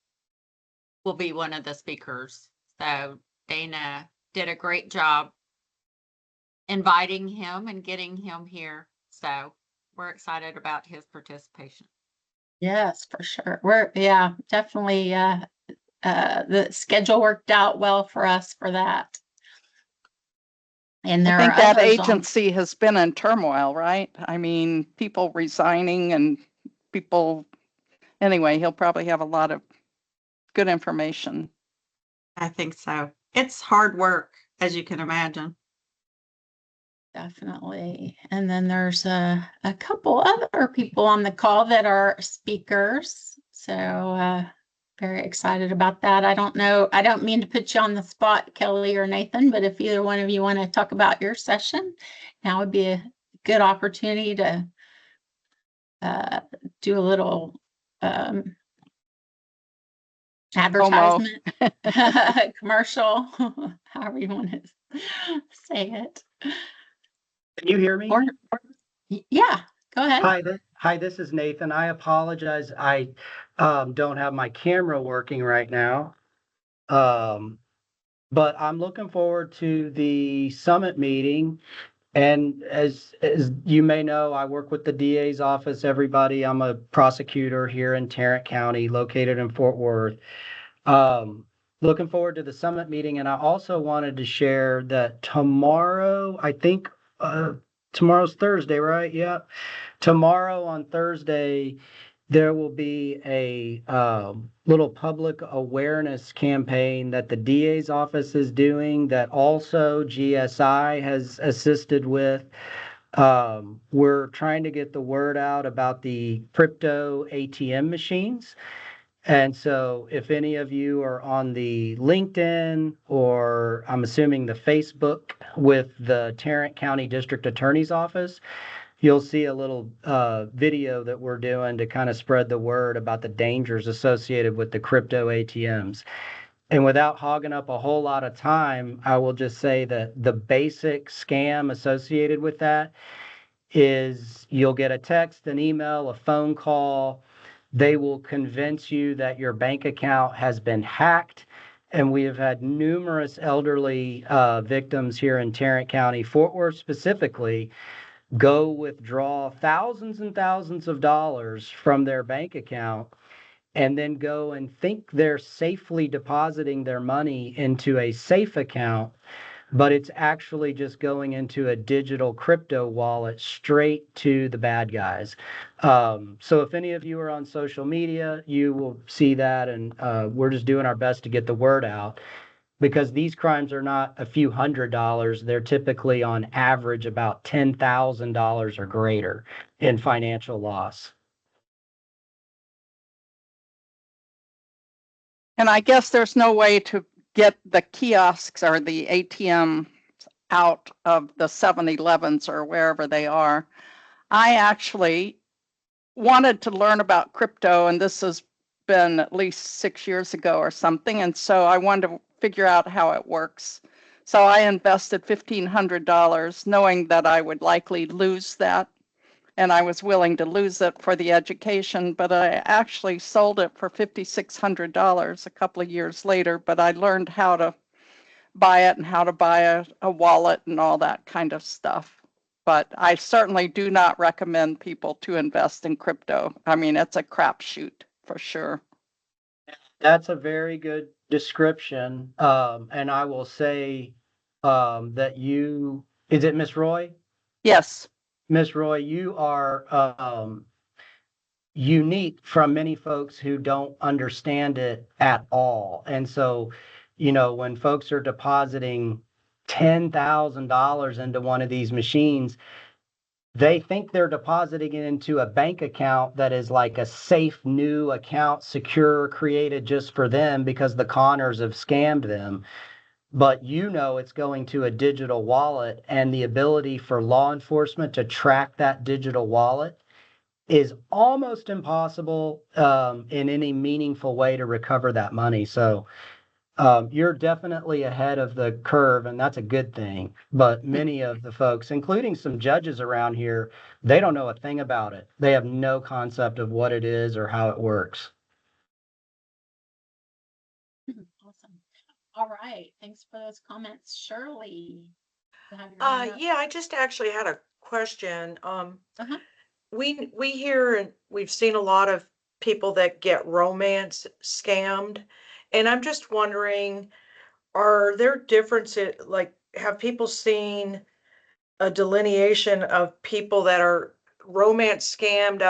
S4: will be one of the speakers. So Dana did a great job inviting him and getting him here. So we're excited about his participation.
S1: Yes, for sure. Definitely the schedule worked out well for us for that. And
S2: I
S1: there
S2: think
S1: are
S2: that
S1: others
S2: agency has been in turmoil, right? I mean, people resigning and people, anyway, he'll probably have a lot of good information.
S4: I think so. It's hard work, as you can imagine.
S1: Definitely. And then there's a couple other people on the call that are speakers. So very excited about that. I don't know. I don't mean to put you on the spot, Kelly or Nathan, but if either one of you want to talk about your session, now would be a good opportunity to do a little advertisement, commercial, however you want to say it.
S8: Can you hear me?
S1: Yeah, go ahead.
S8: Hi, this is Nathan. I apologize. I don't have my camera working right now. But I'm looking forward to the summit meeting. And as you may know, I work with the DA's office, everybody. I'm a prosecutor here in Tarrant County, located in Fort Worth. Looking forward to the summit meeting. And I also wanted to share that tomorrow, I think tomorrow's Thursday, right? Yeah. Tomorrow on Thursday, there will be a little public awareness campaign that the DA's office is doing that also GSI has assisted with. We're trying to get the word out about the crypto ATM machines. And so if any of you are on the LinkedIn or I'm assuming the Facebook with the Tarrant County District Attorney's Office, you'll see a little video that we're doing to kind of spread the word about the dangers associated with the crypto ATMs. And without hogging up a whole lot of time, I will just say that the basic scam associated with that is you'll get a text, an email, a phone call. They will convince you that your bank account has been hacked. And we have had numerous elderly victims here in Tarrant County, Fort Worth specifically, go withdraw thousands and thousands of dollars from their bank account and then go and think they're safely depositing their money into a safe account, but it's actually just going into a digital crypto wallet straight to the bad guys. So if any of you are on social media, you will see that, and we're just doing our best to get the word out, because these crimes are not a few $100s. They're typically on average about $10,000 or greater in financial loss.
S2: And I guess there's no way to get the kiosks or the ATM out of the 7-Elevens or wherever they are. I actually wanted to learn about crypto, and this has been at least 6 years ago or something. And so I wanted to figure out how it works. So I invested $1,500 knowing that I would likely lose that. And I was willing to lose it for the education, but I actually sold it for $5,600 a couple of years later. But I learned how to buy it and how to buy a wallet and all that kind of stuff. But I certainly do not recommend people to invest in crypto. I mean, it's a crapshoot for sure.
S8: That's a very good description. And I will say that is it Miss Roy?
S2: Yes.
S8: Miss Roy, you are unique from many folks who don't understand it at all. And so, when folks are depositing $10,000 into one of these machines, they think they're depositing it into a bank account that is like a safe new account, secure, created just for them because the conners have scammed them. But it's going to a digital wallet, and the ability for law enforcement to track that digital wallet is almost impossible in any meaningful way to recover that money. So you're definitely ahead of the curve, and that's a good thing. But many of the folks, including some judges around here, they don't know a thing about it. They have no concept of what it is or how it works.
S1: Awesome. All right. Thanks for those comments, Shirley. You have your hand up.
S9: Yeah, I just actually had a question.
S1: Uh-huh.
S9: We hear and we've seen a lot of people that get romance scammed, and I'm just wondering, are there differences, like, have people seen a delineation of people that are romance scammed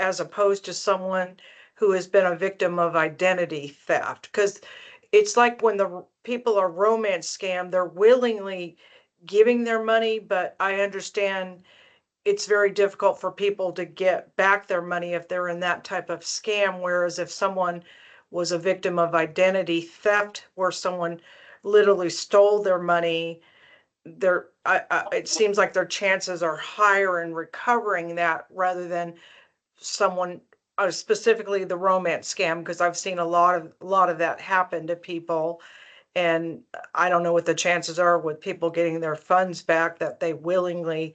S9: as opposed to someone who has been a victim of identity theft? Because it's like when the people are romance scammed, they're willingly giving their money, but I understand it's very difficult for people to get back their money if they're in that type of scam. Whereas if someone was a victim of identity theft, where someone literally stole their money, it seems like their chances are higher in recovering that rather than someone, specifically the romance scam, because I've seen a lot of that happen to people. And I don't know what the chances are with people getting their funds back that they willingly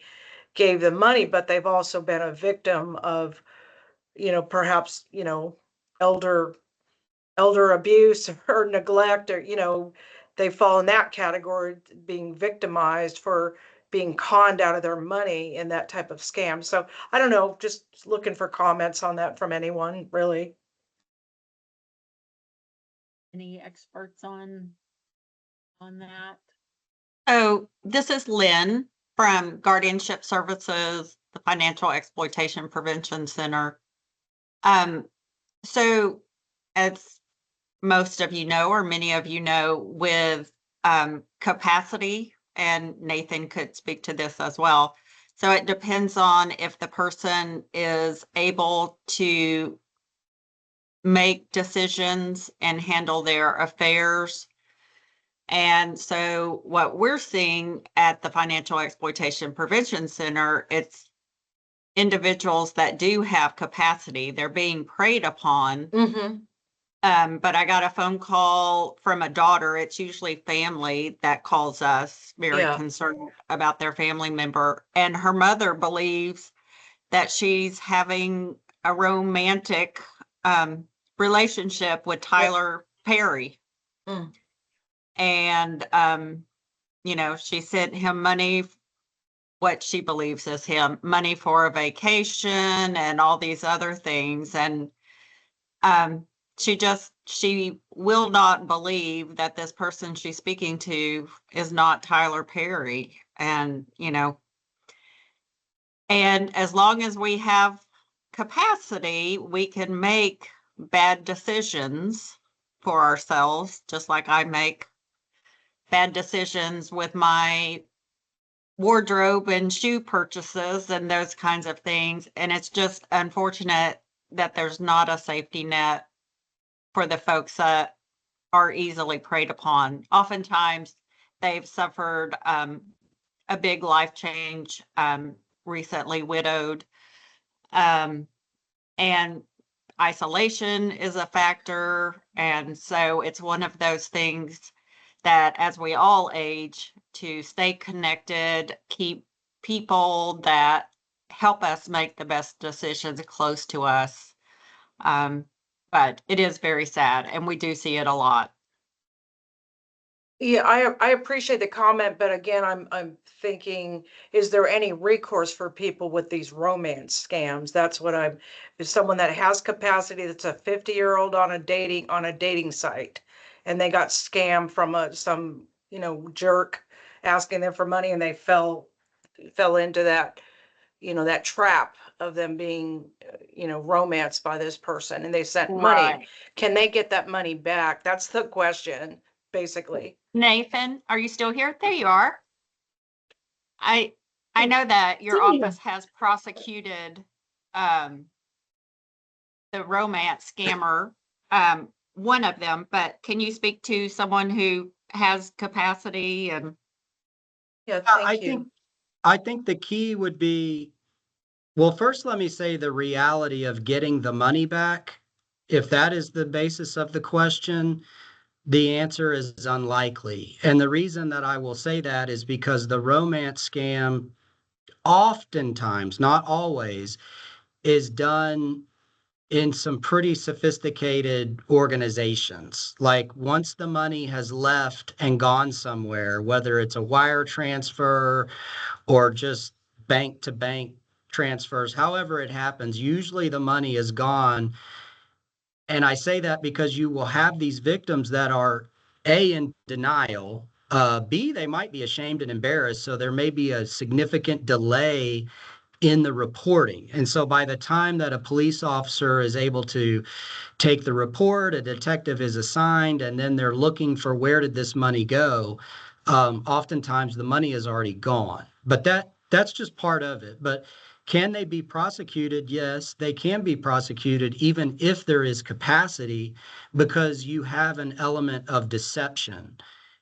S9: gave them money, but they've also been a victim of, perhaps, elder abuse or neglect, or, they fall in that category, being victimized for being conned out of their money in that type of scam. So I don't know, just looking for comments on that from anyone, really.
S1: Any experts on that?
S4: Oh, this is Lynn from Guardianship Services, the Financial Exploitation Prevention Center. So as most of you know, or many of you know, with capacity, and Nathan could speak to this as well. So it depends on if the person is able to make decisions and handle their affairs. And so what we're seeing at the Financial Exploitation Prevention Center, it's individuals that do have capacity. They're being preyed upon.
S9: Mm-hmm.
S4: But I got a phone call from a daughter. It's usually family that calls us, very concerned about their family member. And her mother believes that she's having a romantic relationship with Tyler Perry.
S9: Mm.
S4: And, she sent him money, what she believes is him, money for a vacation and all these other things. And she just she will not believe that this person she's speaking to is not Tyler Perry. And, and as long as we have capacity, we can make bad decisions for ourselves, just like I make bad decisions with my wardrobe and shoe purchases and those kinds of things. And it's just unfortunate that there's not a safety net for the folks that are easily preyed upon. Oftentimes, they've suffered a big life change, recently widowed, and isolation is a factor. And so it's one of those things that as we all age, to stay connected, keep people that help us make the best decisions close to us. But it is very sad, and we do see it a lot.
S9: Yeah, I appreciate the comment, but again, I'm thinking, is there any recourse for people with these romance scams? That's what is someone that has capacity, that's a 50-year-old on a dating site, and they got scammed from some, jerk asking them for money, and they fell into that, that trap of them being, romanced by this person, and they sent money.
S4: Right.
S9: Can they get that money back? That's the question, basically.
S4: Nathan, are you still here? There you are. I know that your office has prosecuted the romance scammer, one of them, but can you speak to someone who has capacity? And
S9: Yeah,
S8: I
S9: thank you.
S8: think the key would be, well, first let me say the reality of getting the money back. If that is the basis of the question, the answer is unlikely. And the reason that I will say that is because the romance scam oftentimes, not always, is done in some pretty sophisticated organizations. Like once the money has left and gone somewhere, whether it's a wire transfer or just bank to bank transfers, however it happens, usually the money is gone. And I say that because you will have these victims that are A, in denial, B, they might be ashamed and embarrassed. So there may be a significant delay in the reporting. And so by the time that a police officer is able to take the report, a detective is assigned, and then they're looking for where did this money go, oftentimes the money is already gone. But that's just part of it. But can they be prosecuted? Yes, they can be prosecuted even if there is capacity, because you have an element of deception.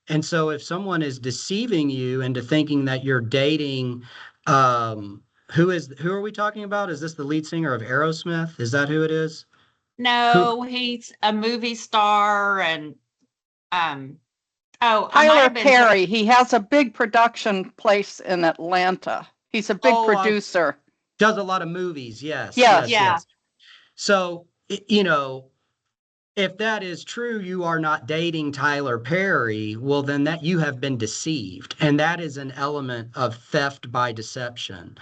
S8: And so if someone is deceiving you into thinking that you're dating, who are we talking about? Is this the lead singer of Aerosmith? Is that who it is?
S4: no, he's a movie star. And oh, I might
S2: Tyler
S4: have been
S2: Perry, he has a big production place in Atlanta. He's a big
S8: Oh,
S2: producer.
S8: Does a lot of movies. Yes.
S2: Yes.
S4: Yeah.
S8: So, if that is true, you are not dating Tyler Perry, well, then that you have been deceived. And that is an element of theft by deception.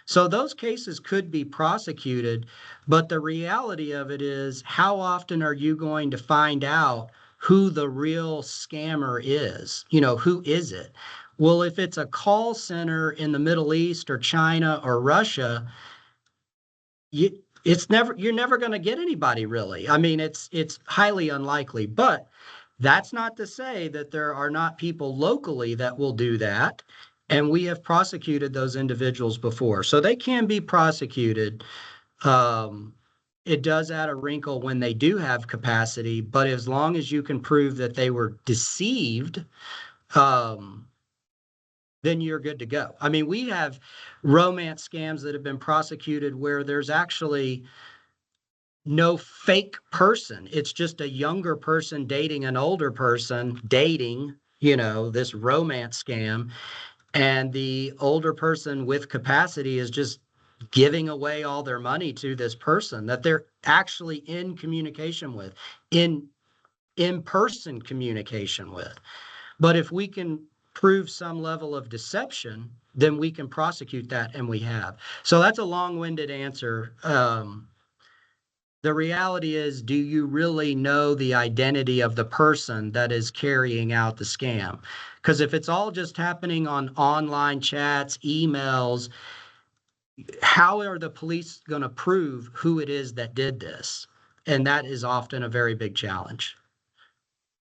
S8: So those cases could be prosecuted, but the reality of it is, how often are you going to find out who the real scammer is? Who is it? Well, if it's a call center in the Middle East or China or Russia, you're never going to get anybody really. I mean, it's highly unlikely, but that's not to say that there are not people locally that will do that. And we have prosecuted those individuals before, so they can be prosecuted. It does add a wrinkle when they do have capacity, but as long as you can prove that they were deceived, then you're good to go. I mean, we have romance scams that have been prosecuted where there's actually no fake person. It's just a younger person dating an older person, this romance scam. And the older person with capacity is just giving away all their money to this person that they're actually in communication with, in-person communication with. But if we can prove some level of deception, then we can prosecute that, and we have. So that's a long-winded answer. The reality is, do you really know the identity of the person that is carrying out the scam? Because if it's all just happening on online chats, emails, how are the police going to prove who it is that did this? And that is often a very big challenge.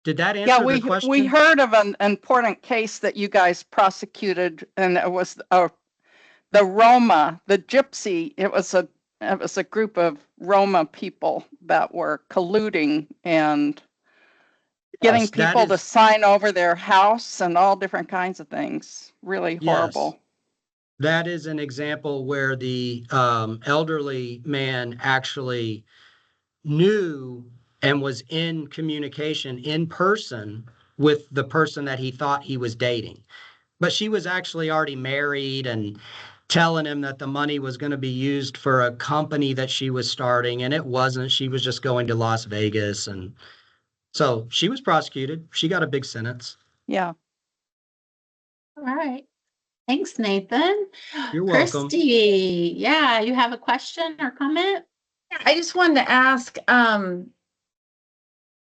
S8: Did that
S2: Yeah,
S8: answer the
S2: we
S8: question?
S2: heard of an important case that you guys prosecuted, and it was the Roma, the Gypsy. It was a group of Roma people that were colluding and getting
S8: Yes, that
S2: people to
S8: is-
S2: sign over their house and all different kinds of things. Really
S8: Yes.
S2: horrible.
S8: That is an example where the elderly man actually knew and was in communication in person with the person that he thought he was dating. But she was actually already married and telling him that the money was going to be used for a company that she was starting, and it wasn't. She was just going to Las Vegas. And so she was prosecuted. She got a big sentence.
S2: Yeah.
S1: All right. Thanks, Nathan.
S8: You're welcome.
S1: Christy, yeah, you have a question or comment?
S5: I just wanted to ask,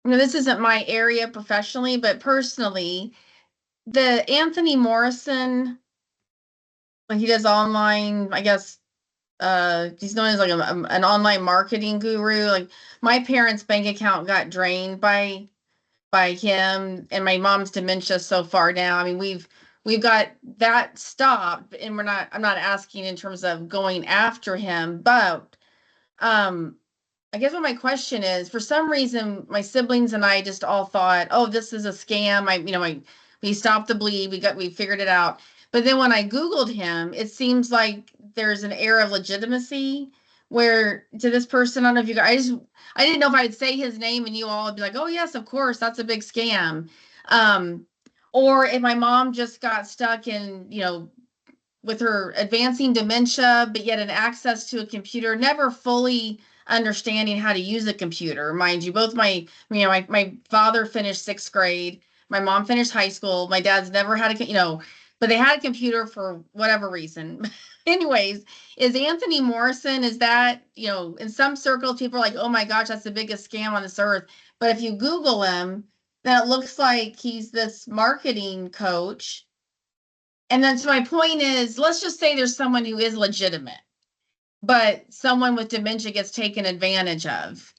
S5: this isn't my area professionally, but personally, the Anthony Morrison, like he does online, I guess, he's known as like an online marketing guru. Like my parents' bank account got drained by him, and my mom's dementia so far now. I mean, we've got that stopped, and I'm not asking in terms of going after him, but I guess what my question is, for some reason, my siblings and I just all thought, oh, this is a scam. We stopped the bleed. We figured it out. But then when I Googled him, it seems like there's an air of legitimacy where to this person, I don't know if you guys, I didn't know if I'd say his name and you all would be like, oh yes, of course, that's a big scam. Or if my mom just got stuck in, with her advancing dementia, but yet an access to a computer, never fully understanding how to use a computer. Mind you, both my father finished 6th grade, my mom finished high school, my dad's never had but they had a computer for whatever reason. Anyways, is Anthony Morrison, is that, in some circles, people are like, oh my gosh, that's the biggest scam on this earth. But if you Google him, then it looks like he's this marketing coach. And then, so my point is, let's just say there's someone who is legitimate, but someone with dementia gets taken advantage of.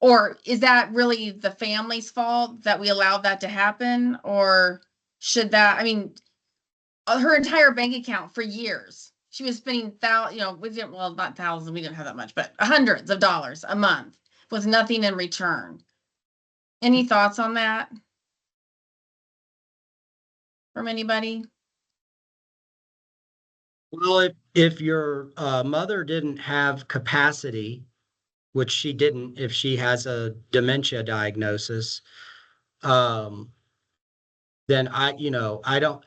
S5: Or is that really the family's fault that we allowed that to happen? Or should that, her entire bank account for years, she was spending not thousands, we didn't have that much, but hundreds of dollars a month with nothing in return. Any thoughts on that from anybody?
S8: Well, if your mother didn't have capacity, which she didn't, if she has a dementia diagnosis, then I don't.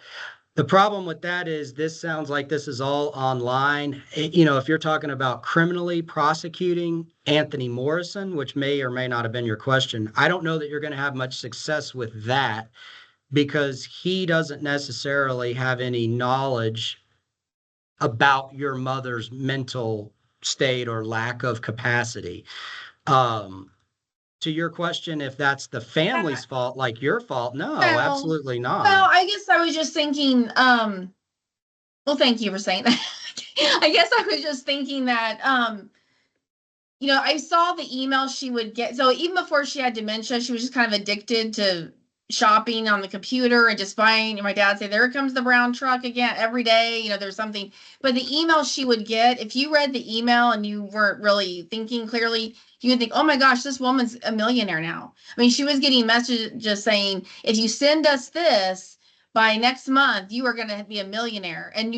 S8: The problem with that is this sounds like this is all online. If you're talking about criminally prosecuting Anthony Morrison, which may or may not have been your question, I don't know that you're going to have much success with that because he doesn't necessarily have any knowledge about your mother's mental state or lack of capacity. To your question, if that's the family's fault, like your fault, no, absolutely not.
S5: Well, I guess I was just thinking, well, thank you for saying that. I guess I was just thinking that, I saw the email she would get. So even before she had dementia, she was just kind of addicted to shopping on the computer and just buying. And my dad said, there comes the brown truck again every day. There's something. But the email she would get, if you read the email and you weren't really thinking clearly, you would think, oh my gosh, this woman's a millionaire now. She was getting messages saying, if you send us this by next month, you are going to be a millionaire. And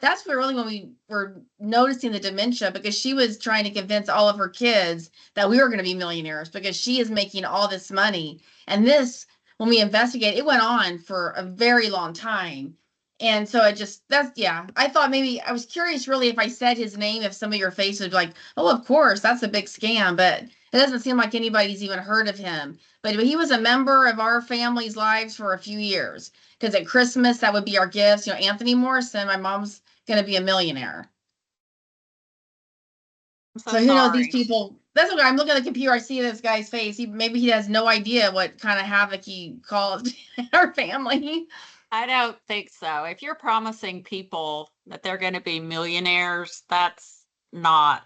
S5: that's where really when we were noticing the dementia, because she was trying to convince all of her kids that we were going to be millionaires because she is making all this money. And this, when we investigate, it went on for a very long time. And so I thought maybe, I was curious really if I said his name, if some of your faces would be like, oh, of course, that's a big scam, but it doesn't seem like anybody's even heard of him. But he was a member of our family's lives for a few years, because at Christmas, that would be our gifts. Anthony Morrison, my mom's going to be a millionaire.
S4: I'm
S5: So who knows, these
S4: sorry.
S5: people, That's okay. I'm looking at the computer. I see this guy's face. Maybe he has no idea what kind of havoc he caused in our family.
S4: I don't think so. If you're promising people that they're going to be millionaires, that's not.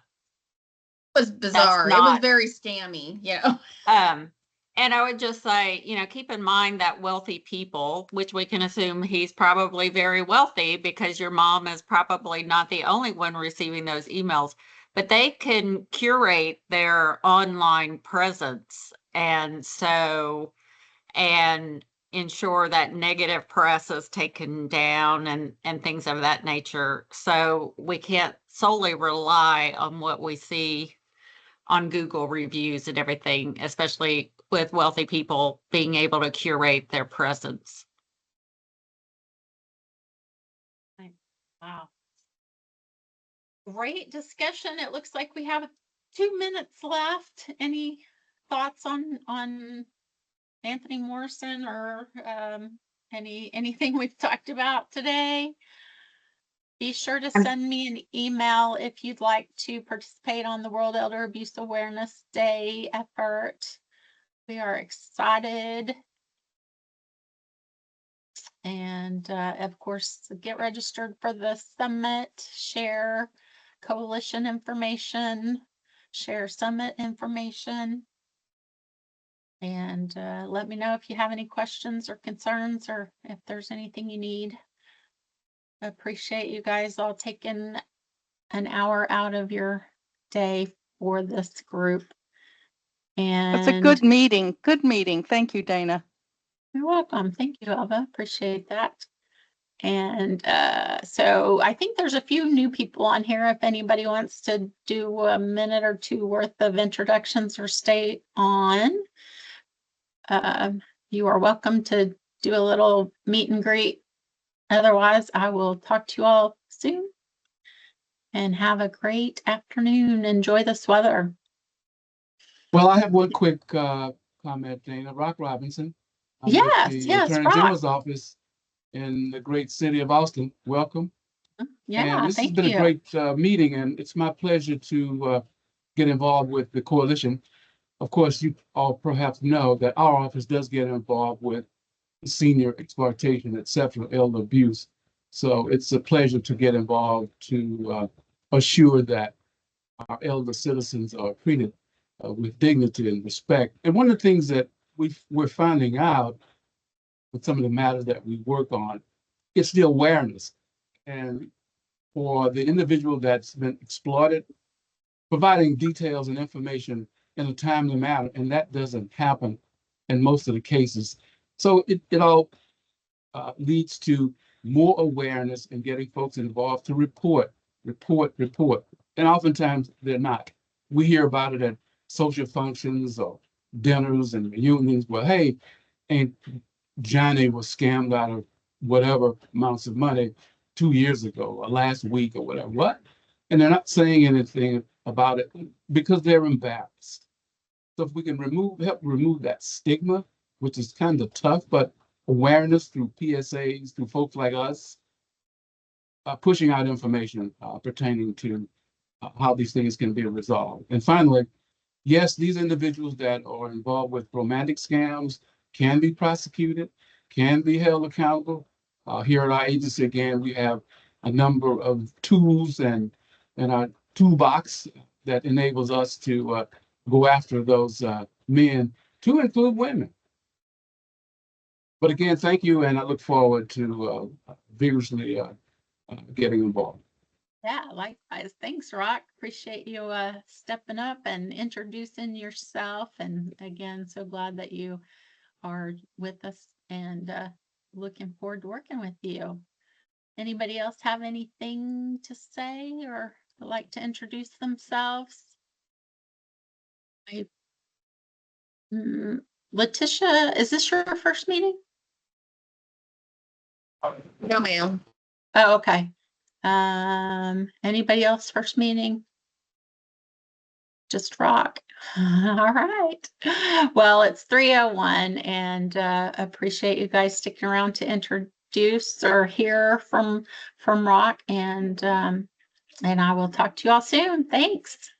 S5: It was bizarre. It was
S4: not-
S5: very scammy, you know.
S4: And I would just say, you know, keep in mind that wealthy people, which we can assume he's probably very wealthy because your mom is probably not the only one receiving those emails, but they can curate their online presence. And so, and ensure that negative press is taken down and things of that nature. So we can't solely rely on what we see on Google reviews and everything, especially with wealthy people being able to curate their presence. Wow. Great discussion. It looks like we have 2 minutes left. Any thoughts on Anthony Morrison or anything we've talked about today? Be sure to send me an email if you'd like to participate on the World Elder Abuse Awareness Day effort. We are excited. And of course, get registered for the summit, share coalition information, share summit information. And let me know if you have any questions or concerns or if there's anything you need. I appreciate you guys all taking an hour out of your day for this group. And
S2: It's a good meeting. Good meeting. Thank you, Dana.
S1: You're welcome. Thank you, Elva. Appreciate that. And so I think there's a few new people on here. If anybody wants to do a minute or two worth of introductions or stay on, you are welcome to do a little meet and greet. Otherwise, I will talk to you all soon and have a great afternoon. Enjoy this weather.
S3: Well, I have one quick comment, Dana. Rock Robinson. I'm with
S1: Yes,
S3: the
S1: yes,
S3: Attorney
S1: Rock.
S3: General's office in the great city of Austin. Welcome.
S1: Yeah,
S3: And this has
S1: thank
S3: been
S1: you.
S3: a great meeting, and it's my pleasure to get involved with the coalition. Of course, you all perhaps know that our office does get involved with senior exploitation, etc., elder abuse. So it's a pleasure to get involved to assure that our elder citizens are treated with dignity and respect. And one of the things that we're finding out with some of the matters that we work on, it's the awareness. And for the individual that's been exploited, providing details and information in a timely manner, and that doesn't happen in most of the cases. So it all leads to more awareness and getting folks involved to report. And oftentimes they're not. We hear about it at social functions or dinners and reunions. Well, hey, Aunt Johnny was scammed out of whatever amounts of money 2 years ago or last week or whatever. What? And they're not saying anything about it because they're embarrassed. So if we can help remove that stigma, which is kind of tough, but awareness through PSAs, through folks like us, pushing out information pertaining to how these things can be resolved. And finally, yes, these individuals that are involved with romantic scams can be prosecuted, can be held accountable. Here at our agency, again, we have a number of tools and our toolbox that enables us to go after those men, to include women. But again, thank you, and I look forward to vigorously getting involved.
S1: Yeah, likewise. Thanks, Rock. Appreciate you stepping up and introducing yourself. And again, so glad that you are with us and looking forward to working with you. Anybody else have anything to say or like to introduce themselves? Letitia, is this your first meeting?
S5: No, ma'am.
S1: Oh, okay. Anybody else first meeting? Just Rock. All right. Well, it's 3:01 and appreciate you guys sticking around to introduce or hear from Rock, and I will talk to you all soon. Thanks.